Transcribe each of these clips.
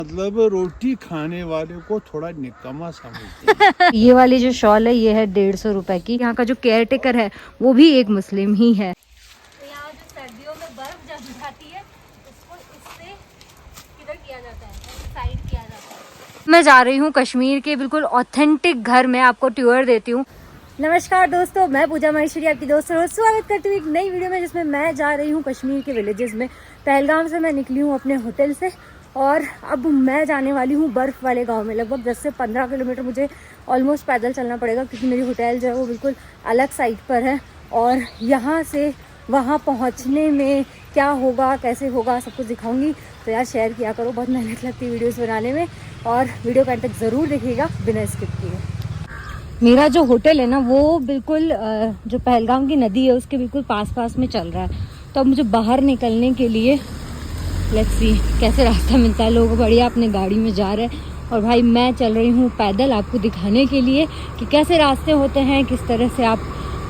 मतलब रोटी खाने वाले को थोड़ा निकम्मा समझते हैं। ये वाली जो शॉल है ये है 150 रुपए की। यहाँ का जो केयर टेकर है वो भी एक मुस्लिम ही है। तो यहाँ जो सर्दियों में बर्फ जम जाती है उसको इससे किधर किया जाता है, साइड किया जाता है। मैं जा रही हूँ कश्मीर के बिल्कुल ऑथेंटिक घर में, आपको टूर देती हूँ। नमस्कार दोस्तों, मैं पूजा माहेश्वरी आपकी दोस्तों स्वागत करती हूँ एक नई वीडियो में, जिसमें मैं जा रही हूँ कश्मीर के विलेजेस में। पहलगाम से मैं निकली हूँ अपने होटल से और अब मैं जाने वाली हूँ बर्फ़ वाले गांव में। लगभग 10 से 15 किलोमीटर मुझे ऑलमोस्ट पैदल चलना पड़ेगा, क्योंकि मेरी होटल जो है वो बिल्कुल अलग साइड पर है। और यहाँ से वहाँ पहुँचने में क्या होगा, कैसे होगा, सब कुछ दिखाऊंगी। तो यार शेयर किया करो, बहुत मेहनत लगती है वीडियोज़ बनाने में, और वीडियो का अंत तक ज़रूर देखिएगा बिना स्किप किए। मेरा जो होटल है ना वो बिल्कुल जो पहलगाम की नदी है उसके बिल्कुल पास में चल रहा है। तो अब मुझे बाहर निकलने के लिए लेट्स सी कैसे रास्ता मिलता है। लोग बढ़िया अपने गाड़ी में जा रहे हैं और भाई मैं चल रही हूँ पैदल, आपको दिखाने के लिए कि कैसे रास्ते होते हैं, किस तरह से आप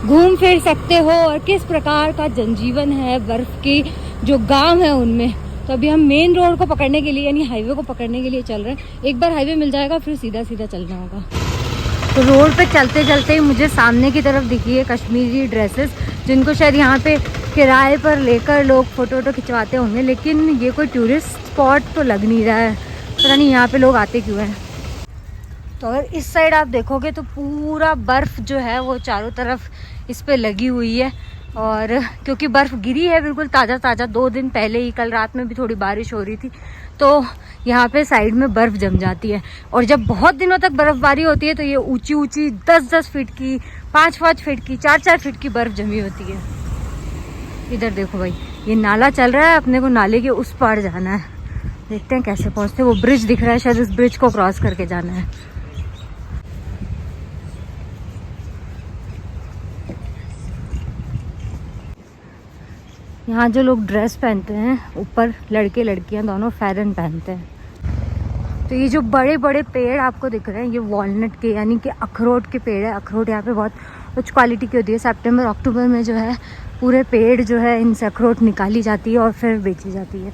घूम फिर सकते हो और किस प्रकार का जनजीवन है बर्फ़ की जो गांव है उनमें। तो अभी हम मेन रोड को पकड़ने के लिए यानी हाईवे को पकड़ने के लिए चल रहे हैं। एक बार हाईवे मिल जाएगा फिर सीधा चलना होगा। तो रोड पे चलते चलते ही मुझे सामने की तरफ दिखी है कश्मीरी ड्रेसेस, जिनको शायद यहाँ पे किराए पर लेकर लोग फ़ोटो खिंचवाते होंगे, लेकिन ये कोई टूरिस्ट स्पॉट तो लग नहीं रहा है। पता नहीं यहाँ पे लोग आते क्यों हैं। तो अगर इस साइड आप देखोगे तो पूरा बर्फ़ जो है वो चारों तरफ इस पे लगी हुई है। और क्योंकि बर्फ़ गिरी है बिल्कुल ताज़ा 2 दिन पहले ही, कल रात में भी थोड़ी बारिश हो रही थी, तो यहाँ पे साइड में बर्फ़ जम जाती है। और जब बहुत दिनों तक बर्फ़बारी होती है तो ये ऊंची 10 फीट की, 5 फीट की, 4 फीट की बर्फ़ जमी होती है। इधर देखो भाई, ये नाला चल रहा है, अपने को नाले के उस पार जाना है। देखते हैं कैसे पहुँचते हैं। वो ब्रिज दिख रहा है, शायद उस ब्रिज को क्रॉस करके जाना है। यहाँ जो लोग ड्रेस पहनते हैं, ऊपर लड़के लड़कियाँ दोनों फेरन पहनते हैं। तो ये जो बड़े बड़े पेड़ आपको दिख रहे हैं ये वॉलनट के यानी कि अखरोट के पेड़ है। अखरोट यहाँ पे बहुत उच्च क्वालिटी की होती है। सितंबर अक्टूबर में जो है पूरे पेड़ जो है इनसे अखरोट निकाली जाती है और फिर बेची जाती है।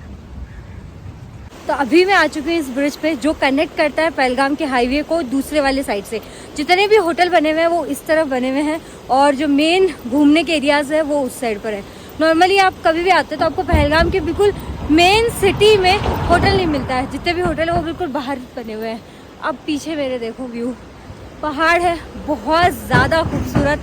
तो अभी मैं आ चुकी हूँ इस ब्रिज पे जो कनेक्ट करता है पहलगाम के हाईवे को दूसरे वाले साइड से। जितने भी होटल बने हुए हैं वो इस तरफ बने हुए हैं और जो मेन घूमने के एरियाज है वो उस साइड पर है। नॉर्मली आप कभी भी आते हैं तो आपको पहलगाम के बिल्कुल मेन सिटी में होटल नहीं मिलता है। जितने भी होटल है वो बिल्कुल बाहर बने हुए हैं। अब पीछे मेरे देखो व्यू, पहाड़ है बहुत ज़्यादा खूबसूरत,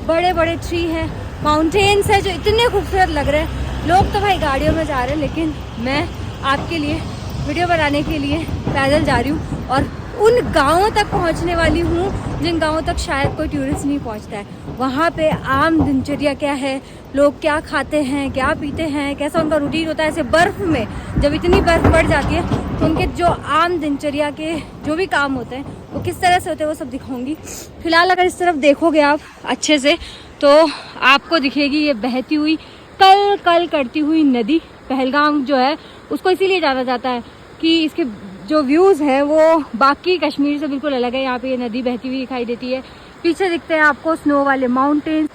बड़े बड़े ट्री हैं, माउंटेन्स है जो इतने खूबसूरत लग रहे हैं। लोग तो भाई गाड़ियों में जा रहे हैं, लेकिन मैं आपके लिए वीडियो बनाने के लिए पैदल जा रही हूँ और उन गांवों तक पहुँचने वाली हूँ जिन गांवों तक शायद कोई टूरिस्ट नहीं पहुँचता है। वहाँ पे आम दिनचर्या क्या है, लोग क्या खाते हैं, क्या पीते हैं, कैसा उनका रूटीन होता है। ऐसे बर्फ़ में जब इतनी बर्फ़ पड़ जाती है तो उनके जो आम दिनचर्या के जो भी काम होते हैं वो किस तरह से होते हैं वो सब दिखाऊंगी। फिलहाल अगर इस तरफ देखोगे आप अच्छे से तो आपको दिखेगी ये बहती हुई कल करती हुई नदी। पहलगाम जो है उसको इसीलिए जाना जाता है कि इसके जो व्यूज़ हैं वो बाकी कश्मीर से बिल्कुल अलग है। यहाँ पे ये नदी बहती हुई दिखाई देती है। पीछे दिखते हैं आपको स्नो वाले माउंटेन्स,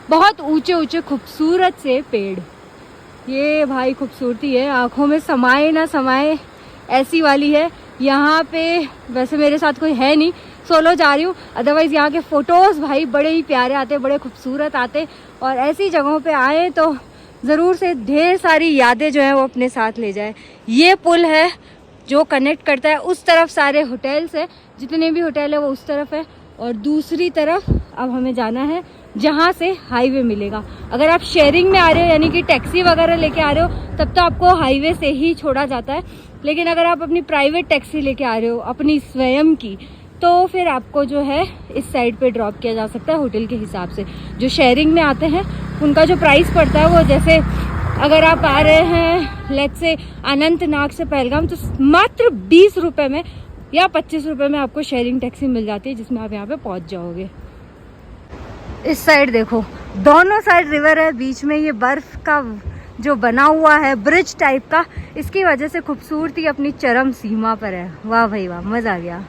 बहुत ऊंचे खूबसूरत से पेड़। ये भाई खूबसूरती है, आंखों में समाए ना समाए ऐसी वाली है। यहाँ पे वैसे मेरे साथ कोई है नहीं, सोलो जा रही हूँ। अदरवाइज़ यहाँ के फ़ोटोज़ भाई बड़े ही प्यारे आते, बड़े खूबसूरत आते। और ऐसी जगहों पे आए तो ज़रूर से ढेर सारी यादें जो है वो अपने साथ ले जाए। ये पुल है जो कनेक्ट करता है, उस तरफ सारे होटल्स है, जितने भी होटल है वो उस तरफ है। और दूसरी तरफ अब हमें जाना है जहाँ से हाईवे मिलेगा। अगर आप शेयरिंग में आ रहे हो यानी कि टैक्सी वगैरह लेके आ रहे हो तब तो आपको हाईवे से ही छोड़ा जाता है। लेकिन अगर आप अपनी प्राइवेट टैक्सी लेके आ रहे हो अपनी स्वयं की, तो फिर आपको जो है इस साइड पे ड्रॉप किया जा सकता है होटल के हिसाब से। जो शेयरिंग में आते हैं उनका जो प्राइस पड़ता है वो, जैसे अगर आप आ रहे हैं लेट्स से अनंतनाग से पहलगाम तो मात्र 20 रुपये में या 25 रुपये में आपको शेयरिंग टैक्सी मिल जाती है, जिसमें आप यहाँ पे पहुँच जाओगे। इस साइड देखो, दोनों साइड रिवर है, बीच में ये बर्फ का जो बना हुआ है ब्रिज टाइप का, इसकी वजह से खूबसूरती अपनी चरम सीमा पर है। वाह भाई वाह, मज़ा आ गया।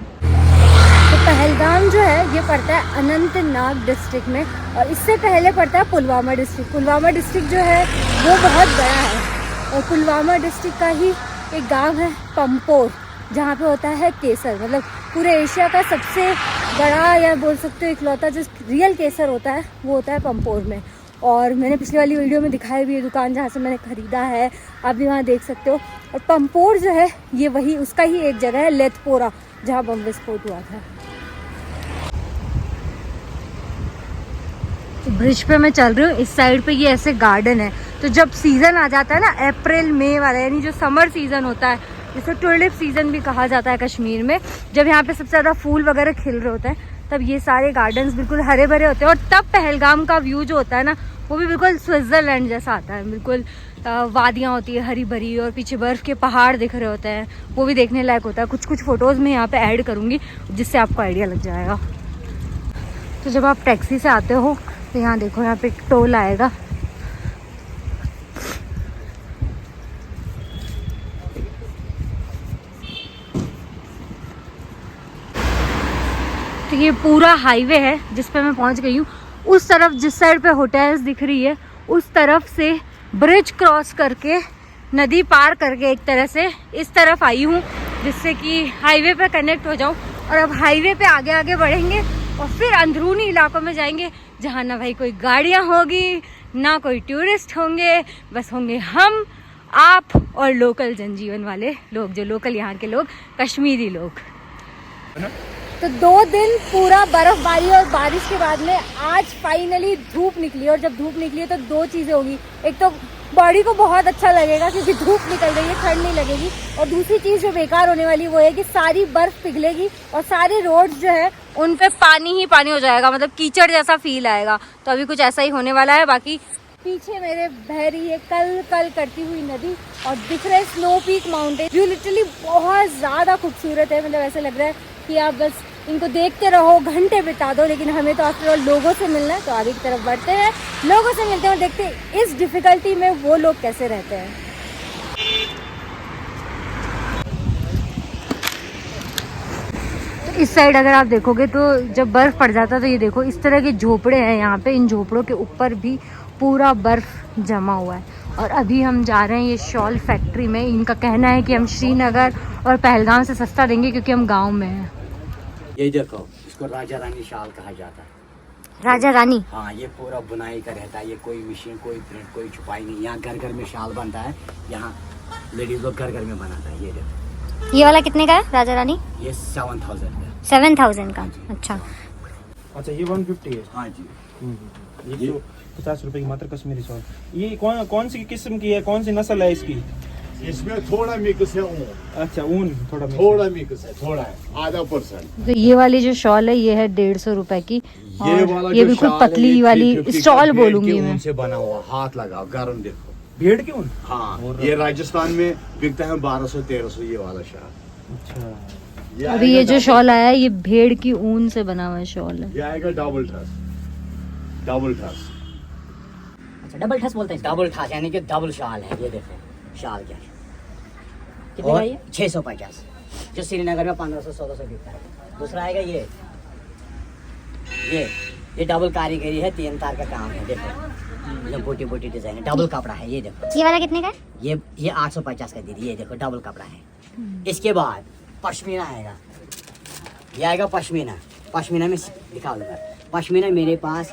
तो पहलगाम जो है ये पड़ता है अनंतनाग डिस्ट्रिक्ट में और इससे पहले पड़ता है पुलवामा डिस्ट्रिक्ट। पुलवामा डिस्ट्रिक्ट जो है वो बहुत बड़ा है और पुलवामा डिस्ट्रिक्ट का ही एक गांव है पंपोर, जहाँ पे होता है केसर, मतलब पूरे एशिया का सबसे बड़ा या बोल सकते हो इकलौता जो रियल केसर होता है वो होता है पंपोर में। और मैंने पिछली वाली वीडियो में दिखाई भी है दुकान जहाँ से मैंने ख़रीदा है, आप भी वहाँ देख सकते हो। और पंपोर जो है ये वही उसका ही एक जगह है, लेथपोरा, जहाँ बम विस्फोट हुआ था। ब्रिज पे मैं चल रही हूँ, इस साइड पे ये ऐसे गार्डन है। तो जब सीज़न आ जाता है ना, अप्रैल मई वाला, यानी जो समर सीज़न होता है, जिसे ट्यूलिप सीज़न भी कहा जाता है कश्मीर में, जब यहाँ पे सबसे ज़्यादा फूल वगैरह खिल रहे होते हैं, तब ये सारे गार्डन्स बिल्कुल हरे भरे होते हैं। और तब पहलगाम का व्यू जो होता है ना, वो भी बिल्कुल स्विट्ज़रलैंड जैसा आता है। बिल्कुल वादियाँ होती है हरी भरी और पीछे बर्फ़ के पहाड़ दिख रहे होते हैं, वो भी देखने लायक होता है। कुछ कुछ फ़ोटोज़ मैं यहाँ पे ऐड करूँगी जिससे आपको आइडिया लग जाएगा। तो जब आप टैक्सी से आते हो तो यहाँ देखो, यहाँ पे एक टोल आएगा। तो ये पूरा हाईवे है जिस पे मैं पहुँच गई हूँ। उस तरफ जिस साइड पे होटल्स दिख रही है, उस तरफ से ब्रिज क्रॉस करके, नदी पार करके एक तरह से इस तरफ आई हूँ, जिससे कि हाईवे पे कनेक्ट हो जाऊँ। और अब हाईवे पे आगे आगे बढ़ेंगे और फिर अंदरूनी इलाकों में जाएंगे, जहाँ ना भाई कोई गाड़ियाँ होगी, ना कोई टूरिस्ट होंगे, बस होंगे हम, आप और लोकल जनजीवन वाले लोग, जो लोकल यहाँ के लोग, कश्मीरी लोग। तो 2 दिन पूरा बर्फबारी और बारिश के बाद में आज फाइनली धूप निकली। और जब धूप निकली है तो 2 चीज़ें होगी, एक तो बॉडी को बहुत अच्छा लगेगा क्योंकि धूप निकल रही है, ठंड नहीं लगेगी। और दूसरी चीज़ जो बेकार होने वाली वो है कि सारी बर्फ पिघलेगी और सारे रोड्स जो है उन पे पानी ही पानी हो जाएगा, मतलब कीचड़ जैसा फील आएगा। तो अभी कुछ ऐसा ही होने वाला है। बाकी पीछे मेरे बह रही है कल कल करती हुई नदी और दिख रहे स्नो पीक माउंटेन, जो लिटरली बहुत ज़्यादा खूबसूरत है। मतलब ऐसा लग रहा है कि आप बस इनको देखते रहो, घंटे बिता दो। लेकिन हमें तो आफ्टर ऑल लोगों से मिलना है, तो आगे की तरफ बढ़ते हैं, लोगों से मिलते हैं और देखते हैं इस डिफ़िकल्टी में वो लोग कैसे रहते हैं। तो इस साइड अगर आप देखोगे तो जब बर्फ़ पड़ जाता है तो ये देखो इस तरह के झोपड़े हैं यहाँ पे। इन झोपड़ों के ऊपर भी पूरा बर्फ़ जमा हुआ है। और अभी हम जा रहे हैं ये शॉल फैक्ट्री में। इनका कहना है कि हम श्रीनगर और पहलगाम से सस्ता देंगे क्योंकि हम गाँव में हैं। ये देखो, इसको राजा रानी शाल कहा जाता है। राजा रानी? हाँ, ये पूरा बुनाई का रहता है। ये कोई मशीन, कोई प्रिंट, कोई छुपाई नहीं। यहाँ घर घर में शाल बनता है। यहाँ लेडीज लोग घर घर में बनाता है। ये देखो, ये वाला कितने का है राजा रानी? ये 7000 का। 7000 का? अच्छा अच्छा, ये 150 है। हाँ जी, ये 50 रुपए की मात्र कश्मीरी शॉल। ये कौन सी किस्म की है, कौन सी नस्ल है इसकी? इसमें थोड़ा मिक्स है ऊन। अच्छा, ऊन थोड़ा मिक्स है, थोड़ा है, आधा %। तो ये वाली जो शॉल है ये है 150 रुपए की। ये वाला ये जो बिल्कुल शाल है, पतली ये वाली 350 स्टॉल का भेड़ बोलूंगी के मैं। ऊन से बना हुआ, हाथ लगाओ, गरम देखो। भेड़ के ऊन? हाँ, ये राजस्थान में बिकता है 1200-1300 ये वाला शाल। अच्छा, अभी ये जो शॉल आया है ये भेड़ की ऊन से बना हुआ शॉल है। ये आएगा डबल ठस। अच्छा, डबल ठस बोलते हैं। डबल ठस यानी कि डबल शाल है। ये देखो शाल क्या है, कितने का ये? 650, जो श्रीनगर में 1500-1600 बिकता है। दूसरा आएगा ये डबल कारीगरी है, 3 तार का काम है। देखो, ये बोटी बोटी डिजाइन है, डबल कपड़ा है। ये देखो, ये वाला कितने का है? ये 850 का दीदी। ये देखो, डबल कपड़ा है। इसके बाद पश्मीना आएगा। ये आएगा पश्मीना। पश्मीना में दिखा दूंगा। पश्मीना मेरे पास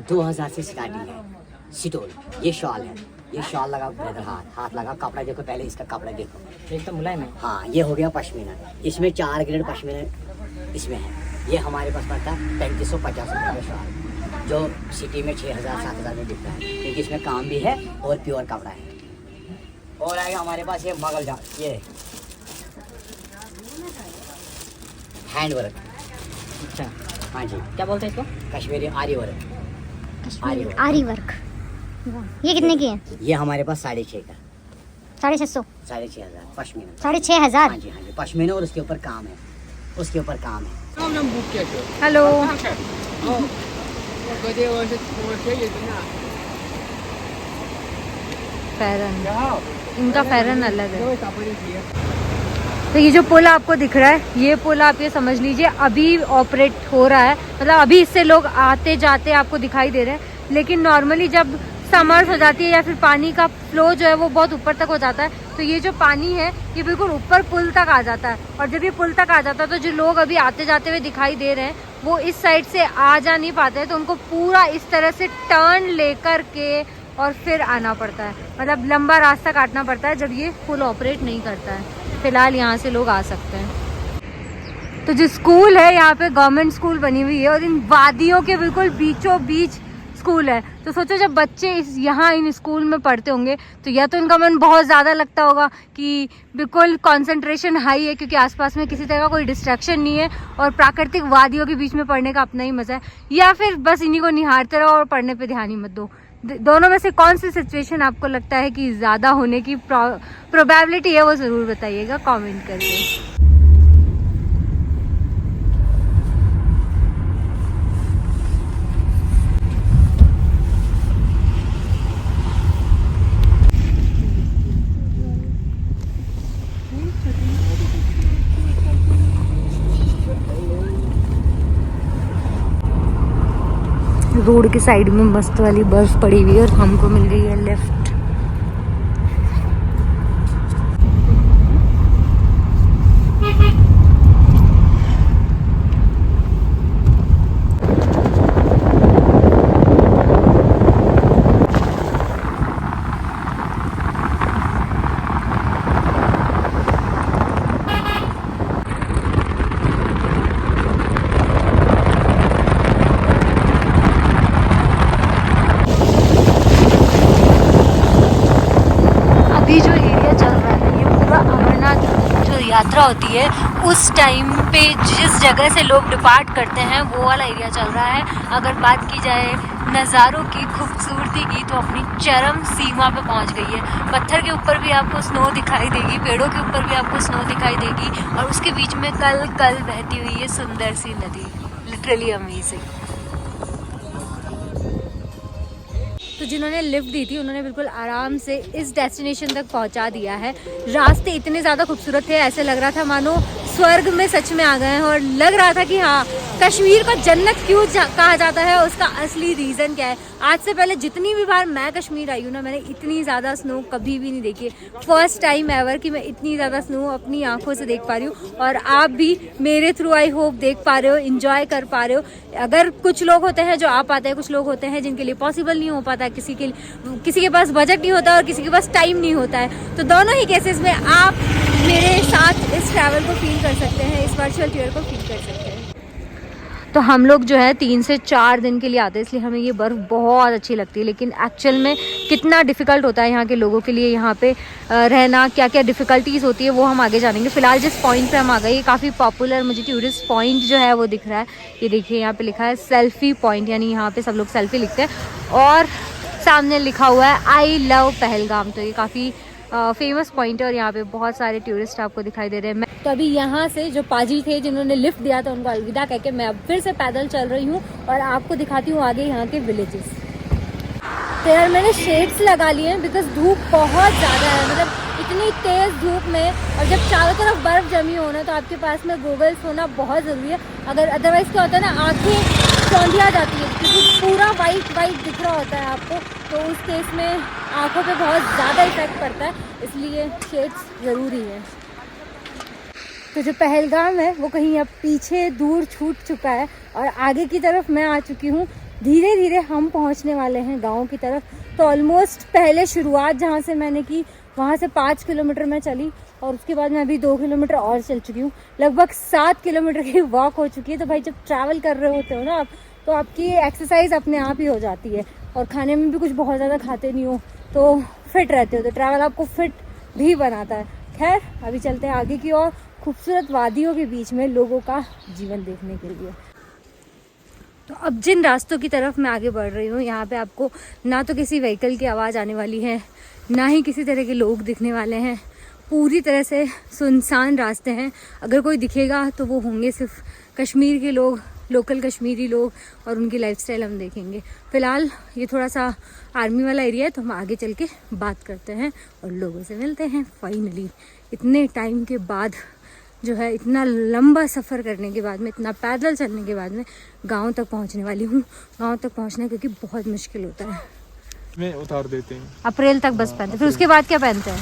2000 से स्टार्टिंग है। सिटोल, ये शॉल है। ये शॉल लगा ब्रदर, हाथ लगा, कपड़ा देखो पहले, इसका कपड़ा देखो एकदम मुलायम है। हाँ, ये हो गया पश्मीना। इसमें 4 ग्रेड पश्मीना इसमें है। ये हमारे पास पड़ता है 3550 रुपये का शॉल, जो सिटी में 6000-7000 में बिकता है, क्योंकि इसमें काम भी है और प्योर कपड़ा है। और आएगा हमारे पास ये मगल जा, ये हैंड वर्क। अच्छा, हाँ जी, क्या बोलते हैं इसको? कश्मीरी आरी वर्क। आरी वर्क। ये कितने की है? ये हमारे पास 6.5 का। 650? 6500 पश्मीना। 6500? हाँ जी, पश्मीना। और उसके ऊपर काम है, उसके ऊपर काम है। हेलो, फेरन, इनका फेरन अलग है। तो ये जो पुल आपको दिख रहा है, ये पुल आप ये समझ लीजिए अभी ऑपरेट हो रहा है। मतलब अभी इससे लोग आते जाते आपको दिखाई दे रहे हैं। लेकिन नॉर्मली जब समर्स हो जाती है या फिर पानी का फ्लो जो है वो बहुत ऊपर तक हो जाता है, तो ये जो पानी है ये बिल्कुल ऊपर पुल तक आ जाता है। और जब ये पुल तक आ जाता है तो जो लोग अभी आते जाते हुए दिखाई दे रहे हैं वो इस साइड से आ जा नहीं पाते हैं, तो उनको पूरा इस तरह से टर्न लेकर के और फिर आना पड़ता है, मतलब लंबा रास्ता काटना पड़ता है जब ये पुल ऑपरेट नहीं करता है। फिलहाल यहाँ से लोग आ सकते हैं। तो जो स्कूल है यहाँ पे गवर्नमेंट स्कूल बनी हुई है और इन वादियों के बिल्कुल बीचों बीच स्कूल है। तो सोचो जब बच्चे यहाँ इन स्कूल में पढ़ते होंगे तो या तो इनका मन बहुत ज़्यादा लगता होगा कि बिल्कुल कंसंट्रेशन हाई है क्योंकि आसपास में किसी तरह का कोई डिस्ट्रैक्शन नहीं है और प्राकृतिक वादियों के बीच में पढ़ने का अपना ही मज़ा है, या फिर बस इन्हीं को निहारते रहो और पढ़ने पे ध्यान ही मत दो। दोनों में से कौन सी सिचुएशन आपको लगता है कि ज़्यादा होने की प्रोबेबिलिटी है, वो ज़रूर बताइएगा कमेंट करके। रोड के साइड में मस्त वाली बर्फ पड़ी हुई है और हमको मिल गई है लेफ्ट। अभी जो एरिया चल रहा है ये पूरा अमरनाथ जो यात्रा होती है उस टाइम पे जिस जगह से लोग डिपार्ट करते हैं वो वाला एरिया चल रहा है। अगर बात की जाए नज़ारों की खूबसूरती की तो अपनी चरम सीमा पे पहुंच गई है। पत्थर के ऊपर भी आपको स्नो दिखाई देगी, पेड़ों के ऊपर भी आपको स्नो दिखाई देगी और उसके बीच में कल कल बहती हुई ये सुंदर सी नदी, लिटरली अमेजिंग। तो जिन्होंने लिफ्ट दी थी उन्होंने बिल्कुल आराम से इस डेस्टिनेशन तक पहुंचा दिया है। रास्ते इतने ज़्यादा खूबसूरत थे, ऐसे लग रहा था मानो स्वर्ग में सच में आ गए हैं और लग रहा था कि हाँ कश्मीर को जन्नत क्यों कहा जाता है, उसका असली रीज़न क्या है। आज से पहले जितनी भी बार मैं कश्मीर आई हूँ ना, मैंने इतनी ज़्यादा स्नो कभी भी नहीं देखी। फर्स्ट टाइम एवर कि मैं इतनी ज़्यादा स्नो अपनी आंखों से देख पा रही हूँ और आप भी मेरे थ्रू आई होप देख पा रहे हो, इंजॉय कर पा रहे हो। अगर कुछ लोग होते हैं जो आ पाते हैं, कुछ लोग होते हैं जिनके लिए पॉसिबल नहीं हो पाता, किसी के पास बजट नहीं होता और किसी के पास टाइम नहीं होता है, तो दोनों ही केसेस में आप मेरे साथ इस ट्रैवल को फील कर सकते हैं, इस वर्चुअल टूर को फील कर सकते हैं। तो हम लोग जो है 3 से 4 दिन के लिए आते हैं, इसलिए हमें ये बर्फ़ बहुत अच्छी लगती है। लेकिन एक्चुअल में कितना डिफ़िकल्ट होता है यहाँ के लोगों के लिए यहाँ पे रहना, क्या क्या डिफ़िकल्टीज़ होती है वो हम आगे जानेंगे। फ़िलहाल जिस पॉइंट पे हम आ गए, ये काफ़ी पॉपुलर मुझे टूरिस्ट पॉइंट जो है वो दिख रहा है। ये देखिए यहाँ पे लिखा है सेल्फ़ी पॉइंट, यानी यहाँ पे सब लोग सेल्फ़ी लिखते हैं और सामने लिखा हुआ है आई लव पहलगाम। तो ये काफ़ी फेमस पॉइंट है और यहाँ पे बहुत सारे टूरिस्ट आपको दिखाई दे रहे हैं। तो अभी यहाँ से जो पाजी थे जिन्होंने लिफ्ट दिया था उनको अलविदा कह के मैं अब फिर से पैदल चल रही हूँ और आपको दिखाती हूँ आगे यहाँ के विलेजेस। तो यार मैंने शेड्स लगा लिए हैं बिकॉज धूप बहुत ज़्यादा है, मतलब इतनी तेज़ धूप में, और जब चारों तरफ बर्फ़ जमी हो ना तो आपके पास में गोगल्स होना बहुत ज़रूरी है। अगर अदरवाइज़ क्या होता है ना, आँखें चौंधिया जाती है क्योंकि पूरा वाइट दिख रहा होता है आपको, तो उस केस में आँखों पे बहुत ज़्यादा इफेक्ट पड़ता है, इसलिए शेड्स ज़रूरी है। तो जो पहलगाम है वो कहीं अब पीछे दूर छूट चुका है और आगे की तरफ मैं आ चुकी हूँ। धीरे धीरे हम पहुँचने वाले हैं गांव की तरफ। तो ऑलमोस्ट पहले शुरुआत जहाँ से मैंने की वहाँ से 5 किलोमीटर मैं चली और उसके बाद मैं अभी 2 किलोमीटर और चल चुकी हूँ। लगभग 7 किलोमीटर की वॉक हो चुकी है। तो भाई जब ट्रैवल कर रहे होते हो ना आप, तो आपकी एक्सरसाइज अपने आप ही हो जाती है और खाने में भी कुछ बहुत ज़्यादा खाते नहीं हो तो फिट रहते हो। तो ट्रैवल आपको फिट भी बनाता है। खैर अभी चलते हैं आगे की ओर, खूबसूरत वादियों के बीच में लोगों का जीवन देखने के लिए। तो अब जिन रास्तों की तरफ मैं आगे बढ़ रही हूँ, यहाँ पे आपको ना तो किसी व्हीकल की आवाज़ आने वाली है, ना ही किसी तरह के लोग दिखने वाले हैं। पूरी तरह से सुनसान रास्ते हैं। अगर कोई दिखेगा तो वो होंगे सिर्फ कश्मीर के लोग, लोकल कश्मीरी लोग, और उनकी लाइफस्टाइल हम देखेंगे। फ़िलहाल ये थोड़ा सा आर्मी वाला एरिया है तो हम आगे चल के बात करते हैं और लोगों से मिलते हैं। फाइनली इतने टाइम के बाद जो है, इतना लंबा सफ़र करने के बाद में, इतना पैदल चलने के बाद में गांव तक पहुंचने वाली हूँ। गांव तक पहुंचना क्योंकि बहुत मुश्किल होता है। में उतार देते हैं। अप्रैल तक बस पहनते, फिर उसके बाद क्या पहनते हैं?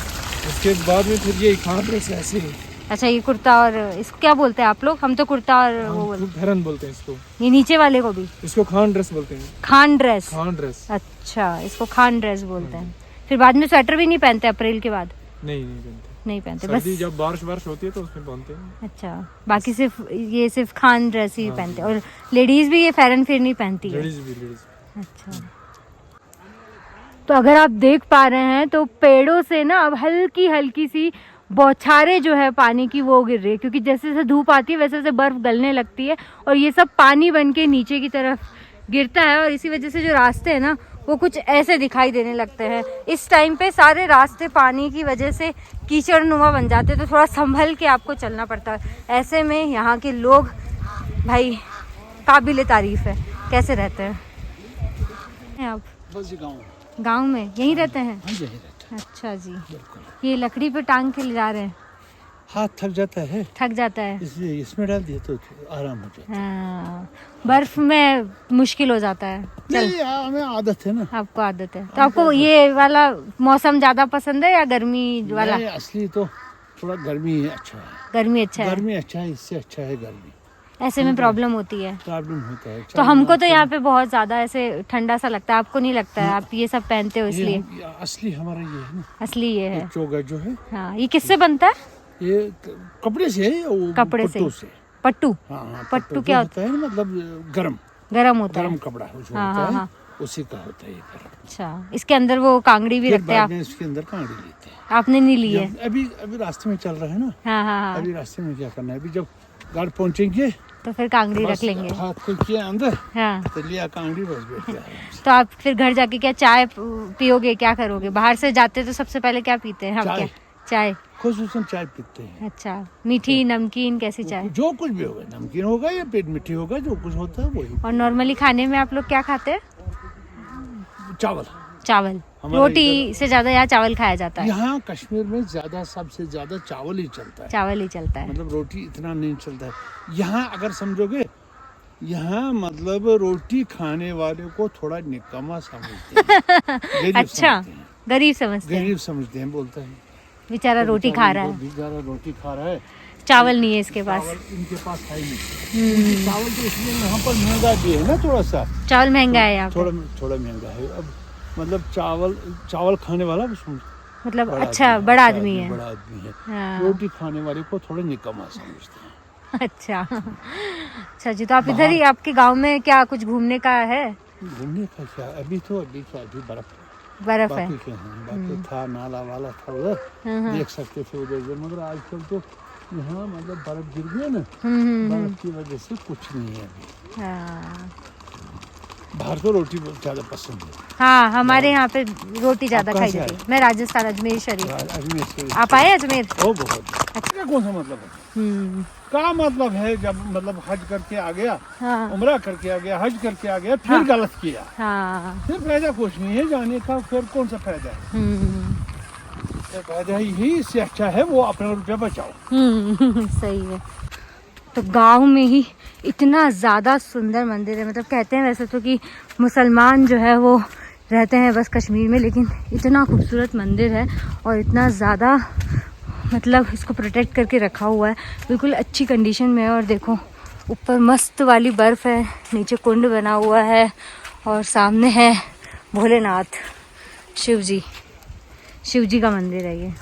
उसके बाद में फिर ये खान ड्रेस ऐसे ही अच्छा, ये कुर्ता और इसको क्या बोलते हैं आप लोग? हम तो कुर्ता और वो बोलते भरन बोलते हैं इसको। हैं। ये नीचे वाले को भी इसको खान ड्रेस बोलते हैं। खान ड्रेस। खान ड्रेस। अच्छा, इसको खान ड्रेस बोलते हैं। फिर बाद में स्वेटर भी नहीं पहनते अप्रैल के बाद? नहीं पहनते। नहीं पहनते, बस। सर्दी जब बारिश होती है तो उसमें पहनते हैं। अच्छा, बाकी सिर्फ खान ड्रेस ही पहनते हैं। और लेडीज भी ये फेरन फिर नहीं पहनती है? लेडीज। अच्छा, तो अगर आप देख पा रहे हैं तो पेड़ों से ना अब हल्की हल्की सी बौछारें जो है पानी की वो गिर रही है, क्योंकि जैसे जैसे धूप आती है वैसे वैसे बर्फ गलने लगती है और ये सब पानी बन के नीचे की तरफ गिरता है। और इसी वजह से जो रास्ते हैं ना वो कुछ ऐसे दिखाई देने लगते हैं। इस टाइम पे सारे रास्ते पानी की वजह से कीचड़ नुमा बन जाते हैं, तो थोड़ा संभल के आपको चलना पड़ता है। ऐसे में यहाँ के लोग भाई काबिल तारीफ है। कैसे रहते हैं आप? बस गांव में यहीं रहते हैं? यही रहता अच्छा जी, ये लकड़ी पे टांग के ले जा रहे हैं? हाथ थक जाता है थक जाता है इसलिए इसमें डाल दिया तो आराम हो जाता हाँ, बर्फ में मुश्किल हो जाता है। है। चल, नहीं, हमें आदत है ना। आपको आदत है तो आपको ये वाला मौसम ज्यादा पसंद है या गर्मी वाला? नहीं, असली तो थोड़ा गर्मी ही अच्छा है। गर्मी अच्छा है? गर्मी अच्छा है, इससे अच्छा है गर्मी। ऐसे में प्रॉब्लम होती है? प्रॉब्लम होता है। तो हमको तो यहाँ पे बहुत ज्यादा ऐसे ठंडा सा लगता है, आपको नहीं लगता है? आप ये सब पहनते हो इसलिए? ये असली हमारा ये है ना, असली ये है। चोगा जो है हाँ, ये किससे बनता है? ये कपड़े से है, वो कपड़े से? पट्टू से। पट्टू? हाँ, पट्टू क्या होता है ना, मतलब गरम गरम होता है? गरम कपड़ा है जो हाँ, होता हाँ, है, हाँ। उसी का होता है ये गरम। अच्छा, इसके अंदर वो कांगड़ी भी फिर रखते हैं बाद आप? में इसके अंदर कांगड़ी लेते हैं। आपने नहीं ली है? जब अभी रास्ते में चल रहा है ना। हाँ हाँ हाँ, अभी रास्ते में क्या करना है, अभी जब घर पहुंचेंगे तो फिर कांगड़ी बस रख लेंगे। हाथ खुल किया अंदर हाँ, तो लिया कांगड़ी, बस बैठ गया आराम से। तो आप फिर घर जाके क्या चाय पियोगे, क्या करोगे? बाहर से जाते तो सबसे पहले क्या पीते हैं? हम चाय। क्या? चाय? खुसूसन चाय पीते हैं। अच्छा, मीठी नमकीन कैसी चाय? जो कुछ भी होगा, नमकीन होगा या पेट मिठी होगा, जो कुछ होता है वही। और नॉर्मली खाने में आप लोग क्या खाते हैं? चावल। चावल? हमारे रोटी से ज्यादा यहाँ चावल खाया जाता है? यहाँ कश्मीर में ज्यादा, सबसे ज्यादा चावल ही चलता है। चावल ही चलता है? मतलब रोटी इतना नहीं चलता है यहाँ। अगर समझोगे, यहाँ मतलब रोटी खाने वाले को थोड़ा निकम्मा समझते हैं। गरीब अच्छा, समझते हैं। गरीब समझते हैं? गरीब समझते हैं, बोलता है बेचारा रोटी खा रहा है, बेचारा रोटी खा रहा है, चावल नहीं है इसके पास। चावल इनके पास है ही नहीं। चावल तो इसलिए यहाँ पर महंगा भी है ना, थोड़ा सा। चावल महंगा है यहाँ पे? थोड़ा महंगा है। अब मतलब चावल खाने वाला मतलब अच्छा बड़ा आदमी है। बड़ा आदमी है। हाँ। रोटी खाने वाले को थोड़ा निकम्मा समझते हैं। अच्छा अच्छा जी, तो आप इधर ही, आपके गांव में क्या कुछ घूमने का है? घूमने का क्या, अभी बर्फ बर्फ है? बाकी क्या है, बाकी था नाला वाला था उधर, देख सकते थे उधर, मगर आजकल तो यहाँ मतलब बर्फ गिर गया ना, बर्फ की वजह से कुछ नहीं है अभी। हाँ बाहर तो रोटी बहुत ज्यादा पसंद है। हाँ, हमारे यहाँ पे रोटी ज्यादा आप खाई कहाँ से जाती है। मैं राजस्थान, अजमेर शरीफ। अजमेर से। आप आए अजमेर? ओ बहुत। अच्छा, कौन सा मतलब है? क्या मतलब है, जब मतलब हज करके आ गया, हाँ उम्रा करके आ गया, हज करके आ गया, फिर गलत किया, हाँ। फिर फायदा कुछ नहीं है जाने का। फिर कौन सा फायदा है? फायदा ही इससे अच्छा है वो अपना रुपया बचाओ। सही है। तो गांव में ही इतना ज़्यादा सुंदर मंदिर है। मतलब कहते हैं वैसे तो कि मुसलमान जो है वो रहते हैं बस कश्मीर में, लेकिन इतना खूबसूरत मंदिर है और इतना ज़्यादा मतलब इसको प्रोटेक्ट करके रखा हुआ है, बिल्कुल अच्छी कंडीशन में है। और देखो ऊपर मस्त वाली बर्फ़ है, नीचे कुंड बना हुआ है और सामने है भोलेनाथ, शिव जी का मंदिर है ये।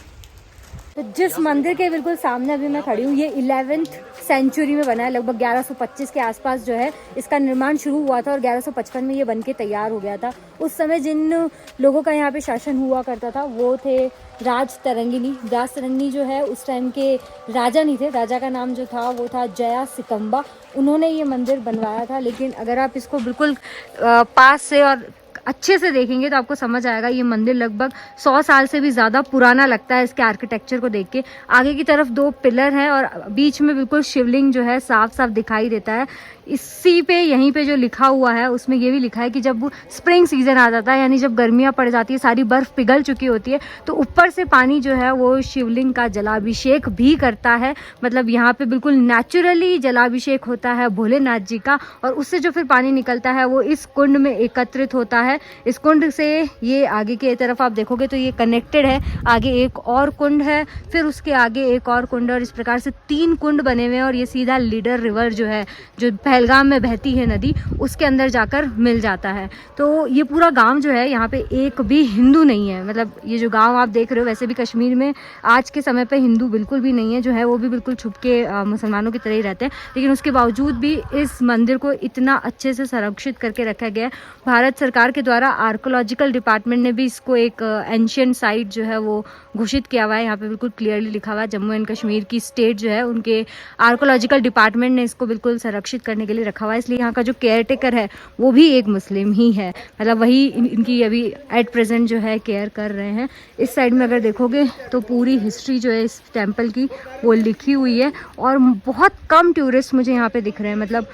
तो जिस मंदिर के बिल्कुल सामने अभी मैं खड़ी हूँ, ये 11वीं सेंचुरी में बना है। लगभग 1125 के आसपास जो है इसका निर्माण शुरू हुआ था और 1155 में ये बनके तैयार हो गया था। उस समय जिन लोगों का यहाँ पे शासन हुआ करता था वो थे राज तरंगिनी जो है उस टाइम के राजा नहीं थे। राजा का नाम जो था वो था जया सिकम्बा। उन्होंने ये मंदिर बनवाया था। लेकिन अगर आप इसको बिल्कुल पास से और अच्छे से देखेंगे तो आपको समझ आएगा ये मंदिर लगभग 100 साल से भी ज़्यादा पुराना लगता है इसके आर्किटेक्चर को देख के। आगे की तरफ 2 पिलर हैं और बीच में बिल्कुल शिवलिंग जो है साफ साफ दिखाई देता है। इसी पे यहीं पे जो लिखा हुआ है उसमें ये भी लिखा है कि जब स्प्रिंग सीजन आ जाता है, यानी जब गर्मियाँ पड़ जाती है, सारी बर्फ़ पिघल चुकी होती है, तो ऊपर से पानी जो है वो शिवलिंग का जलाभिषेक भी करता है। मतलब यहाँ पे बिल्कुल नेचुरली जलाभिषेक होता है भोलेनाथ जी का और उससे जो फिर पानी निकलता है वो इस कुंड में एकत्रित होता है है। इस कुंड से ये आगे की तरफ आप देखोगे तो ये कनेक्टेड है, आगे एक और कुंड है, फिर उसके आगे एक और कुंड है, और इस प्रकार से 3 कुंड बने हुए हैं। और ये सीधा लीडर रिवर जो है, जो पहलगाम में बहती है नदी, उसके अंदर जाकर मिल जाता है। तो ये पूरा गांव जो है, यहाँ पे एक भी हिंदू नहीं है। मतलब ये जो गांव आप देख रहे हो, वैसे भी कश्मीर में आज के समय पे हिंदू बिल्कुल भी नहीं है, जो है वो भी बिल्कुल छुप के मुसलमानों की तरह ही रहते हैं। लेकिन उसके बावजूद भी इस मंदिर को इतना अच्छे से संरक्षित करके रखा गया है। भारत सरकार के द्वारा आर्कोलॉजिकल डिपार्टमेंट ने भी इसको एक एंशिएंट साइट जो है वो घोषित किया हुआ है। यहाँ पे बिल्कुल क्लियरली लिखा हुआ है, जम्मू एंड कश्मीर की स्टेट जो है, उनके आर्कोलॉजिकल डिपार्टमेंट ने इसको बिल्कुल संरक्षित करने के लिए रखा हुआ है। इसलिए यहाँ का जो केयर टेकर है वो भी एक मुस्लिम ही है, मतलब वही इनकी अभी एट प्रेजेंट जो है केयर कर रहे हैं। इस साइड में अगर देखोगे तो पूरी हिस्ट्री जो है इस टेम्पल की वो लिखी हुई है। और बहुत कम टूरिस्ट मुझे यहाँ पे दिख रहे हैं, मतलब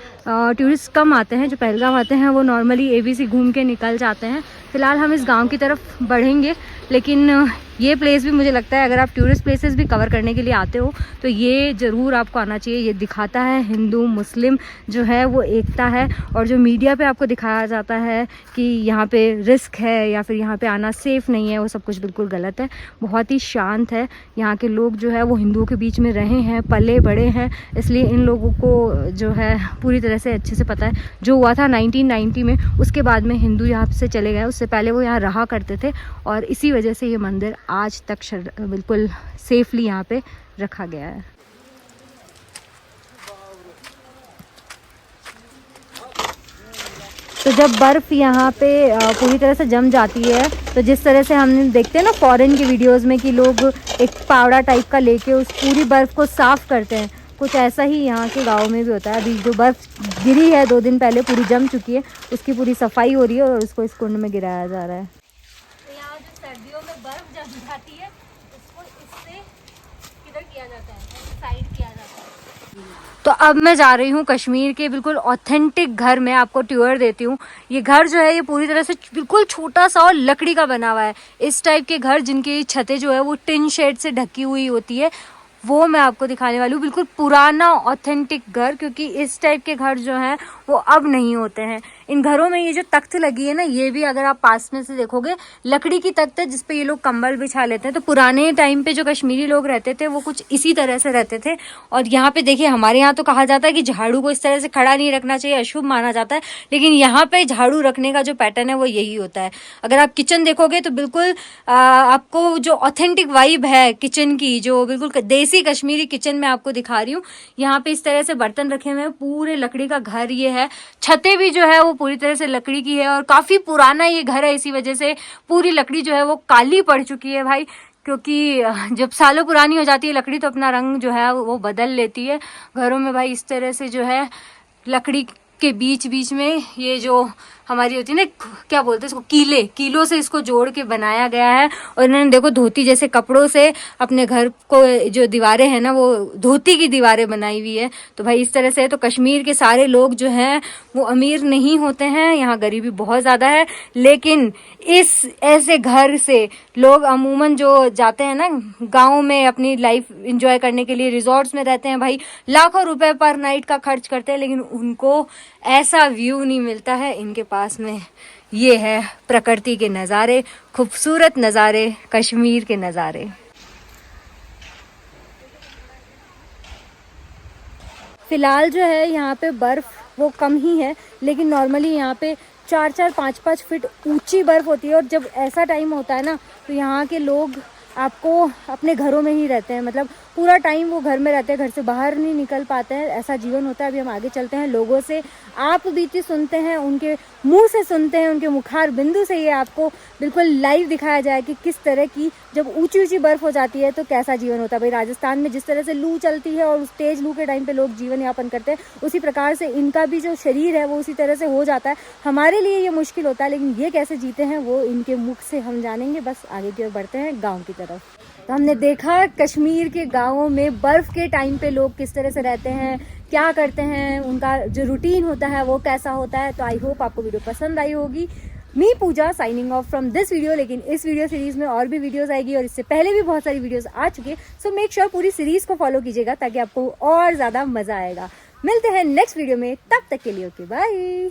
टूरिस्ट कम आते हैं। जो पहलगाम आते हैं वो नॉर्मली ABC घूम के निकल जाते हैं। फ़िलहाल हम इस गांव की तरफ बढ़ेंगे, लेकिन ये प्लेस भी मुझे लगता है अगर आप टूरिस्ट प्लेसेस भी कवर करने के लिए आते हो तो ये ज़रूर आपको आना चाहिए। ये दिखाता है हिंदू मुस्लिम जो है वो एकता है। और जो मीडिया पे आपको दिखाया जाता है कि यहाँ पे रिस्क है या फिर यहाँ पे आना सेफ़ नहीं है, वो सब कुछ बिल्कुल गलत है। बहुत ही शांत है। यहाँ के लोग जो है वो हिंदुओं के बीच में रहे हैं, पले बड़े हैं, इसलिए इन लोगों को जो है पूरी तरह से अच्छे से पता है। जो हुआ था 1990 में, उसके बाद में हिंदू यहाँ से चले गए, उससे पहले वो यहाँ रहा करते थे। और इसी वजह से ये मंदिर आज तक बिल्कुल सेफली यहाँ पे रखा गया है। तो जब बर्फ़ यहाँ पे पूरी तरह से जम जाती है तो जिस तरह से हम देखते हैं ना फॉरेन की वीडियोस में कि लोग एक पावड़ा टाइप का लेके उस पूरी बर्फ़ को साफ़ करते हैं, कुछ ऐसा ही यहाँ के गांव में भी होता है। अभी जो बर्फ़ गिरी है 2 दिन पहले, पूरी जम चुकी है, उसकी पूरी सफाई हो रही है और उसको इस कुंड में गिराया जा रहा है। तो यहाँ जो सर्दियों में बर्फ़ जम जाती है उसको इससे किधर किया जाता है, साइड किया जाता है। तो अब मैं जा रही हूँ कश्मीर के बिल्कुल ऑथेंटिक घर में, आपको टूर देती हूँ। ये घर जो है ये पूरी तरह से बिल्कुल छोटा सा और लकड़ी का बना हुआ है। इस टाइप के घर जिनकी छतें जो है वो टिन शेड से ढकी हुई होती है, वो मैं आपको दिखाने वाली हूँ। बिल्कुल पुराना ऑथेंटिक घर, क्योंकि इस टाइप के घर जो हैं वो अब नहीं होते हैं। इन घरों में ये जो तख्त लगी है ना, ये भी अगर आप पास में से देखोगे लकड़ी की तख्त है जिसपे ये लोग कंबल बिछा लेते हैं। तो पुराने टाइम पे जो कश्मीरी लोग रहते थे वो कुछ इसी तरह से रहते थे। और यहाँ पे देखिए, हमारे यहाँ तो कहा जाता है कि झाड़ू को इस तरह से खड़ा नहीं रखना चाहिए, अशुभ माना जाता है, लेकिन यहाँ पे झाड़ू रखने का जो पैटर्न है वो यही होता है। अगर आप किचन देखोगे तो बिल्कुल आपको जो ऑथेंटिक वाइब है किचन की, जो बिल्कुल देसी कश्मीरी किचन में आपको दिखा रही हूँ। यहाँ पे इस तरह से बर्तन रखे हुए हैं, पूरे लकड़ी का घर ये है। छतें भी जो है वो पूरी तरह से लकड़ी की है और काफी पुराना ये घर है, इसी वजह से पूरी लकड़ी जो है वो काली पड़ चुकी है भाई। क्योंकि जब सालों पुरानी हो जाती है लकड़ी तो अपना रंग जो है वो बदल लेती है। घरों में भाई इस तरह से जो है लकड़ी के बीच बीच में ये जो हमारी होती है ना, क्या बोलते हैं इसको, कीलों से इसको जोड़ के बनाया गया है। और इन्होंने देखो धोती जैसे कपड़ों से अपने घर को जो दीवारें हैं ना वो धोती की दीवारें बनाई हुई है। तो भाई इस तरह से तो कश्मीर के सारे लोग जो हैं वो अमीर नहीं होते हैं, यहाँ गरीबी बहुत ज़्यादा है। लेकिन इस ऐसे घर से लोग अमूमन जो जाते हैं ना गाँव में अपनी लाइफ इंजॉय करने के लिए, रिजॉर्ट्स में रहते हैं भाई, लाखों रुपए पर नाइट का खर्च करते हैं, लेकिन उनको ऐसा व्यू नहीं मिलता है। इनके पास में ये है प्रकृति के नज़ारे, खूबसूरत नज़ारे, कश्मीर के नज़ारे। फिलहाल जो है यहाँ पे बर्फ़ वो कम ही है, लेकिन नॉर्मली यहाँ पे 4-4, 5-5 फीट ऊंची बर्फ़ होती है। और जब ऐसा टाइम होता है ना तो यहाँ के लोग आपको अपने घरों में ही रहते हैं, मतलब पूरा टाइम वो घर में रहते हैं, घर से बाहर नहीं निकल पाते हैं, ऐसा जीवन होता है। अभी हम आगे चलते हैं, लोगों से आप बीती सुनते हैं, उनके मुंह से सुनते हैं, उनके मुखार बिंदु से ये आपको बिल्कुल लाइव दिखाया जाए कि किस तरह की जब ऊंची ऊंची बर्फ़ हो जाती है तो कैसा जीवन होता है। भाई राजस्थान में जिस तरह से लू चलती है और उस तेज लू के टाइम पे लोग जीवन यापन करते हैं, उसी प्रकार से इनका भी जो शरीर है वो उसी तरह से हो जाता है। हमारे लिए ये मुश्किल होता है, लेकिन ये कैसे जीते हैं वो इनके मुख से हम जानेंगे। बस आगे की ओर बढ़ते हैं गाँव की तरफ। तो हमने देखा कश्मीर के गाँवों में बर्फ़ के टाइम पे लोग किस तरह से रहते हैं, क्या करते हैं, उनका जो रूटीन होता है वो कैसा होता है। तो आई होप आपको वीडियो पसंद आई होगी। Me Pooja signing off from this video. लेकिन इस वीडियो सीरीज में और भी वीडियोस आएगी और इससे पहले भी बहुत सारी वीडियोस आ चुकी है। सो मेक श्योर पूरी सीरीज को फॉलो कीजिएगा ताकि आपको और ज़्यादा मज़ा आएगा। मिलते हैं नेक्स्ट वीडियो में, तब तक के लिए ओके बाय।